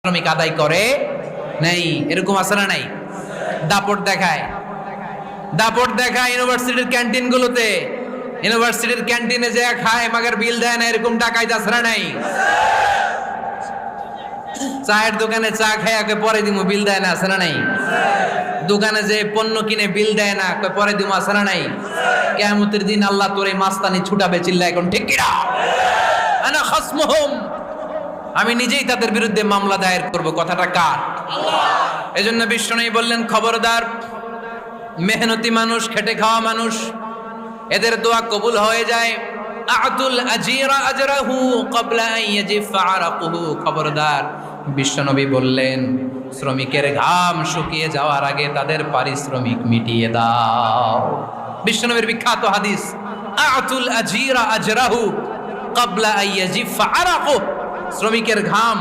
শ্রমিক আদায় করে নাই, এরকম আছে না নাই? দাপট দেখায় ইউনিভার্সিটির ক্যান্টিন গুলোতে, ইউনিভার্সিটির ক্যান্টিনে যে খায় মাগের বিল দেয় না, এরকম ডাকাইত আছে না নাই? চায়ের দোকানে চা খায় পরে দিমু, বিল দেয় না, আছে না নাই? দোকানে যে পণ্য কিনে বিল দেয় না, পরে দিমু, আছে না নাই? কিয়ামতের দিন আল্লাহ তোর এই মাস্তানি ছুটাবে, চিল্লা এখন ঠিক কিনা? আনা খাসমুহুম, আমি নিজেই তাদের বিরুদ্ধে মামলা দায়ের করব। কথাটা কার? এজন্য বিশ্বনবী বললেন, খবরদার, মেহনতি মানুষ, খেটে খাওয়া মানুষ, এদের দোয়া কবুল হয়ে যায়। আতুল আজিরা আজরাহু ক্বাবলা আন ইয়াজিফা আরাকুহু, খবরদার, বিশ্বনবী বললেন, শ্রমিকের ঘাম শুকিয়ে যাওয়ার আগে তাদের পারিশ্রমিক মিটিয়ে দাও। বিশ্বনবীর বিখ্যাত হাদিস, আতুল আজিরা আজরাহু ক্বাবলা আন ইয়াজিফা আরাকুহু, শ্রমিকের ঘাম